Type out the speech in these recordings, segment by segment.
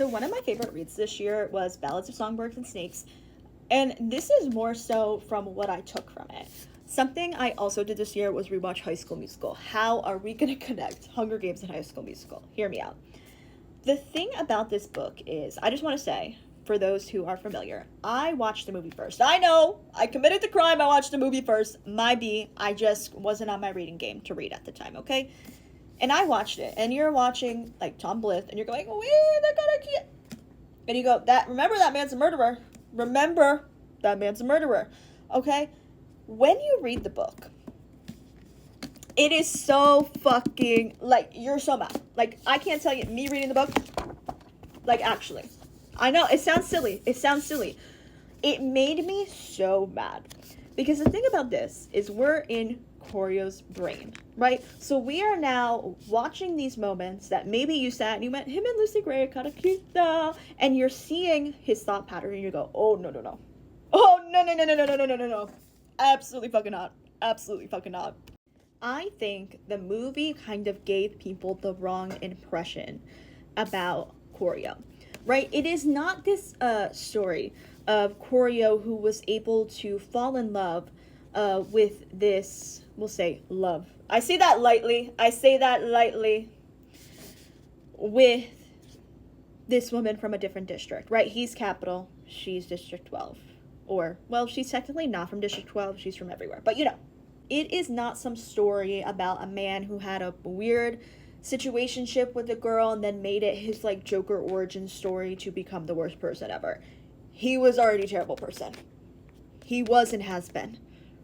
So one of my favorite reads this year was Ballads of Songbirds and Snakes. And this is more so from what I took from it. Something I also did this year was rewatch High School Musical. How are we going to connect Hunger Games and High School Musical? Hear me out. The thing about this book is, I just want to say, for those who are familiar, I watched the movie first. I know, I committed the crime, I watched the movie first. My B, I just wasn't on my reading game to read at the time, okay? And I watched it, and you're watching, like, Tom Blyth, and you're going, wait, they're gonna keep... And you go, remember that man's a murderer. Remember, that man's a murderer, okay? When you read the book, it is so fucking, like, you're so mad. Like, I can't tell you, me reading the book, like, actually. I know, it sounds silly. It made me so mad. Because the thing about this is we're in Corio's brain, right? So we are now watching these moments that maybe you sat and you went, him and Lucy Gray are kind of cute though, and you're seeing his thought pattern and you go, oh no, absolutely fucking not. I think the movie kind of gave people the wrong impression about Corio, right? It is not this story of Corio who was able to fall in love with this, we'll say, love. I say that lightly. With this woman from a different district, right? He's Capital, she's District 12. Or, well, she's technically not from District 12, she's from everywhere. But, you know, it is not some story about a man who had a weird situationship with a girl and then made it his, like, Joker origin story to become the worst person ever. He was already a terrible person. He was and has been.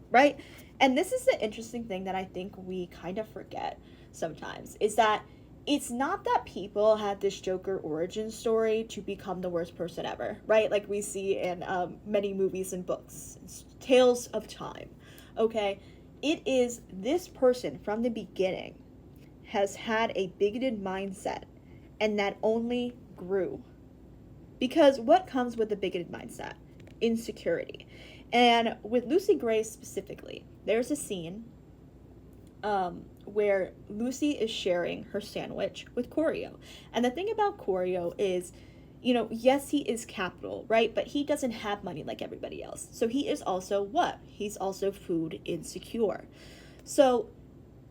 Right? And this is the interesting thing that I think we kind of forget sometimes, is that it's not that people had this Joker origin story to become the worst person ever, right? Like we see in many movies and books. It's tales of time, okay? It is this person from the beginning has had a bigoted mindset, and that only grew. Because what comes with a bigoted mindset? Insecurity. And with Lucy Gray specifically, there's a scene where Lucy is sharing her sandwich with Corio. And the thing about Corio is, you know, yes, he is Capital, right? But he doesn't have money like everybody else. So he is also what? He's also food insecure. So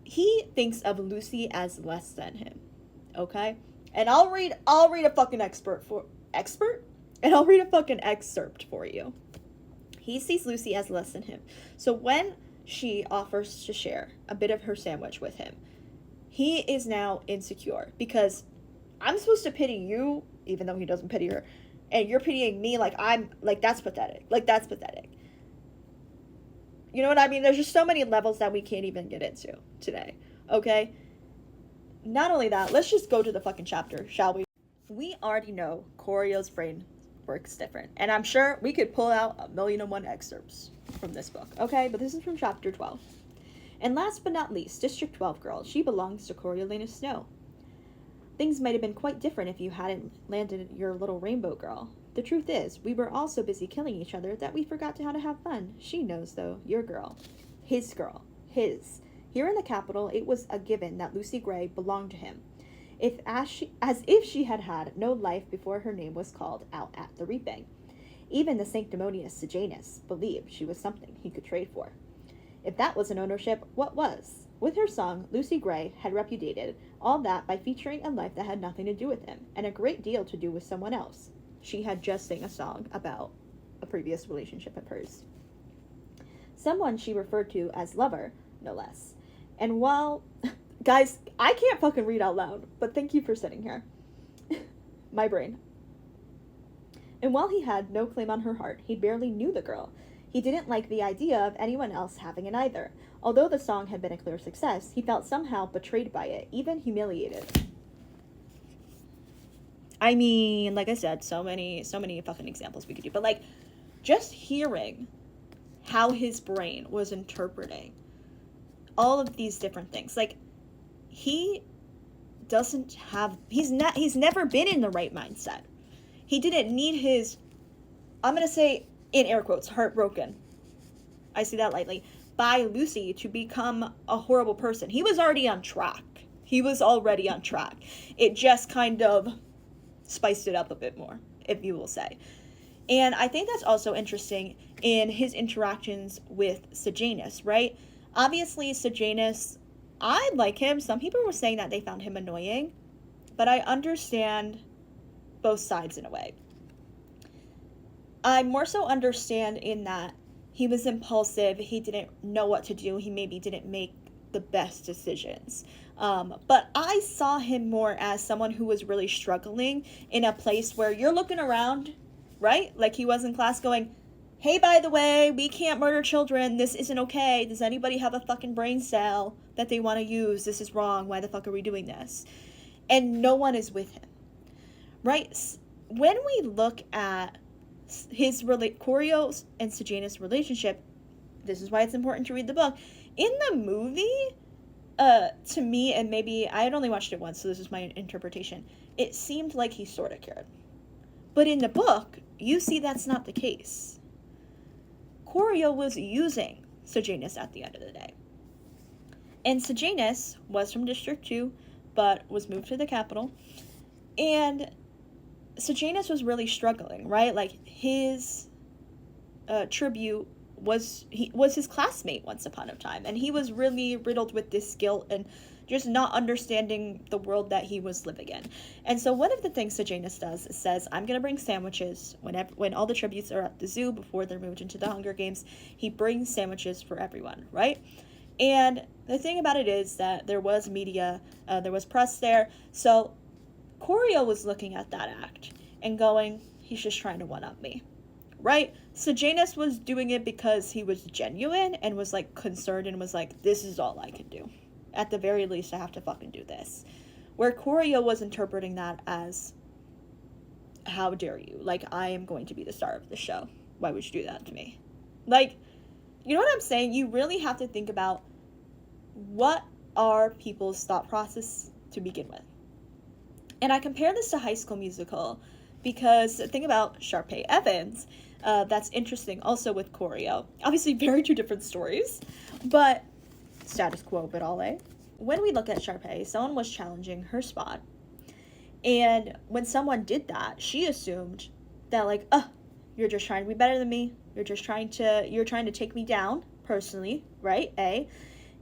he thinks of Lucy as less than him, okay? And I'll read a fucking excerpt for you. He sees Lucy as less than him. So when she offers to share a bit of her sandwich with him, he is now insecure because I'm supposed to pity you, even though he doesn't pity her, and you're pitying me like that's pathetic. You know what I mean? There's just so many levels that we can't even get into today, okay? Not only that, let's just go to the fucking chapter, shall we? We already know Corio's brain works different. And I'm sure we could pull out 1,000,001 excerpts from this book, okay? But this is from chapter 12. And last but not least, District 12 girl. She belongs to Coriolanus Snow. Things might have been quite different if you hadn't landed your little rainbow girl. The truth is, we were all so busy killing each other that we forgot how to have fun. She knows, though, your girl. His girl. His. Here in the capital, it was a given that Lucy Gray belonged to him. As if she had had no life before her name was called out at the reaping. Even the sanctimonious Sejanus believed she was something he could trade for. If that wasn't ownership, what was? With her song, Lucy Gray had repudiated all that by featuring a life that had nothing to do with him, and a great deal to do with someone else. She had just sang a song about a previous relationship of hers. Someone she referred to as lover, no less. And while... Guys, I can't fucking read out loud, but thank you for sitting here. My brain. And while he had no claim on her heart, he barely knew the girl. He didn't like the idea of anyone else having it either. Although the song had been a clear success, he felt somehow betrayed by it, even humiliated. I mean, like I said, so many fucking examples we could do. But, like, just hearing how his brain was interpreting all of these different things. Like, he doesn't have, he's never been in the right mindset. He didn't need his, I'm going to say, in air quotes, heartbroken. I say that lightly. By Lucy to become a horrible person. He was already on track. It just kind of spiced it up a bit more, if you will say. And I think that's also interesting in his interactions with Sejanus, right? Obviously, Sejanus, I like him. Some people were saying that they found him annoying, but I understand both sides in a way. I more so understand in that he was impulsive, he didn't know what to do, he maybe didn't make the best decisions. But I saw him more as someone who was really struggling in a place where you're looking around, right? Like he was in class going, hey, by the way, we can't murder children. This isn't okay. Does anybody have a fucking brain cell that they want to use? This is wrong. Why the fuck are we doing this? And no one is with him, right? When we look at Corio's and Sejanus' relationship, this is why it's important to read the book. In the movie, to me, and maybe I had only watched it once, so this is my interpretation, it seemed like he sort of cared. But in the book, you see that's not the case. Corio was using Sejanus at the end of the day. And Sejanus was from District 2, but was moved to the capital. And Sejanus was really struggling, right? Like, his tribute was his classmate once upon a time, and he was really riddled with this guilt and just not understanding the world that he was living in. And so one of the things Sejanus does is says, I'm going to bring sandwiches when all the tributes are at the zoo before they're moved into the Hunger Games. He brings sandwiches for everyone, right? And the thing about it is that there was media, there was press there, so Corio was looking at that act and going, he's just trying to one-up me, right? Sejanus was doing it because he was genuine and was, like, concerned and was like, this is all I can do. At the very least, I have to fucking do this. Where Corio was interpreting that as, how dare you? Like, I am going to be the star of the show. Why would you do that to me? Like, you know what I'm saying? You really have to think about what are people's thought process to begin with. And I compare this to High School Musical because the thing about Sharpay Evans, that's interesting also with Corio. Obviously, very two different stories, but status quo, but all A. When we look at Sharpay, someone was challenging her spot. And when someone did that, she assumed that, like, you're just trying to be better than me. You're trying to take me down personally, right? A.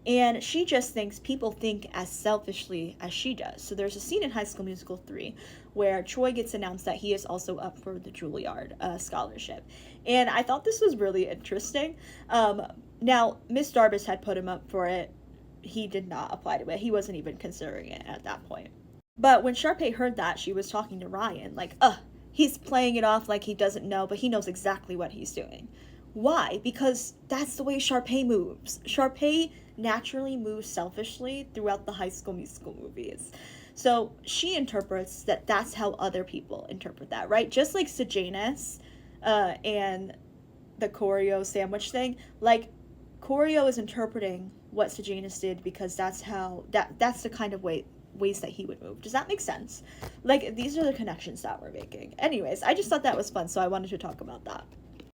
And she just thinks people think as selfishly as she does. So there's a scene in High School Musical 3 where Troy gets announced that he is also up for the Juilliard scholarship. And I thought this was really interesting. Now, Miss Darbus had put him up for it. He did not apply to it. He wasn't even considering it at that point. But when Sharpay heard that, she was talking to Ryan, like, he's playing it off like he doesn't know, but he knows exactly what he's doing. Why? Because that's the way Sharpay moves. Sharpay naturally moves selfishly throughout the High School Musical movies. So she interprets that that's how other people interpret that, right? Just like Sejanus and the Corio sandwich thing. Like, Corio is interpreting what Sejanus did because that's the kind of ways that he would move. Does that make sense? Like, these are the connections that we're making. Anyways, I just thought that was fun, so I wanted to talk about that.